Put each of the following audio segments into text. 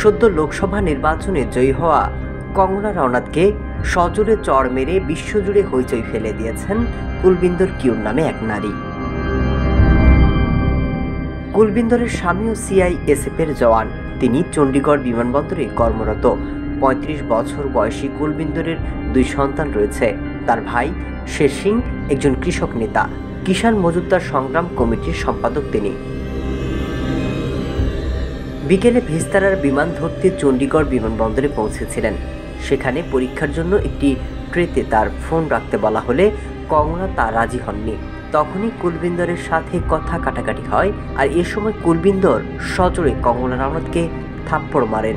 সদ্য লোকসভা নির্বাচনে জয়ী হওয়া কঙ্গনা রানাউতকে সজোরে চড় মেরে বিশ্বজুড়ে হইচই ফেলে দিয়েছেন কুলবিন্দর কিউর নামে এক নারী। কুলবিন্দরের স্বামীও সিআইএসএফের জওয়ান। তিনি চণ্ডীগড় বিমানবন্দরে কর্মরত। ৩৫ বছর বয়সী কুলবিন্দরের 2 সন্তান রয়েছে। তার ভাই শের সিং একজন কৃষক নেতা, কিষাণ মজুমদার সংগ্রাম কমিটির সম্পাদক তিনি। বিকেলে ভিস্তারার বিমান ধরতে চণ্ডীগড় বিমানবন্দরে পৌঁছেছিলেন। সেখানে পরীক্ষার জন্য একটি ট্রেতে তার ফোন রাখতে বলা হলে কঙ্গনা তা রাজি হননি। তখনই কুলবিন্দরের সাথে কথা কাটাকাটি হয়, আর এ সময় কুলবিন্দর সজোরে কঙ্গনা রানাউতকে থাপ্পড় মারেন।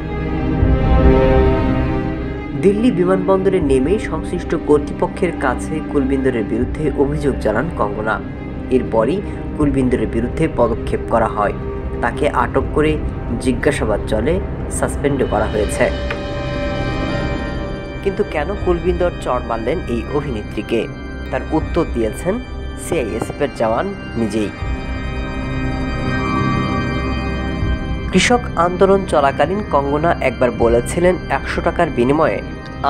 দিল্লি বিমানবন্দরে নেমেই সংশ্লিষ্ট কর্তৃপক্ষের কাছে কুলবিন্দরের বিরুদ্ধে অভিযোগ জানান কঙ্গনা। এরপরই কুলবিন্দরের বিরুদ্ধে পদক্ষেপ করা হয়। তাকে আটক করে জিজ্ঞাসাবাদ চলে, সাসপেন্ডও করা হয়েছে। কিন্তু কেন কুলবিন্দর চড় মারলেন এই অভিনেত্রীকে, তার উত্তর দিয়েছেন সিআইএসএফের জওয়ান নিজেই। কৃষক আন্দোলন চলাকালীন কঙ্গনা একবার বলেছিলেন 100 টাকার বিনিময়ে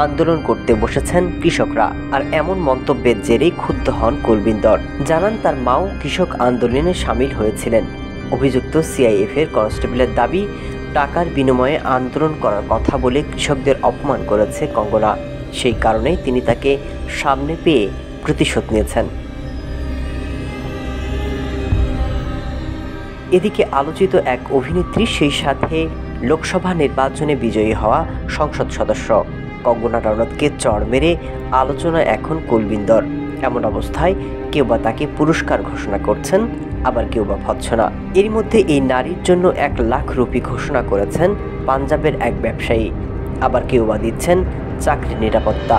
আন্দোলন করতে বসেছেন কৃষকরা, আর এমন মন্তব্যের জেরেই ক্ষুব্ধ হন কুলবিন্দর। জানান তার মাও কৃষক আন্দোলনে সামিল হয়েছিলেন। অভিযুক্ত সিআইএফের কনস্টেবলের দাবি, টাকার বিনিময়ে আন্দোলন করার কথা বলে কৃষকদের অপমান করেছে কঙ্গনা। সেই কারণেই তিনি তাকে সামনে পেয়ে প্রতিশোধ নিয়েছেন। এদিকে আলোচিত এক অভিনেত্রী, সেই সাথে লোকসভা নির্বাচনে বিজয়ী হওয়া সংসদ সদস্য কঙ্গনা রানাউতকে চড় মেরে আলোচনা এখন কুলবিন্দর। এমন অবস্থায় কেউ বা তাকে পুরস্কার ঘোষণা করছেন, আবার কেউ বা ভৎসনা। এর মধ্যে এই নারীর জন্য 1 লাখ রুপি ঘোষণা করেছেন পাঞ্জাবের এক ব্যবসায়ী, আবার কেউ বা দিচ্ছেন চাকরির নিরাপত্তা।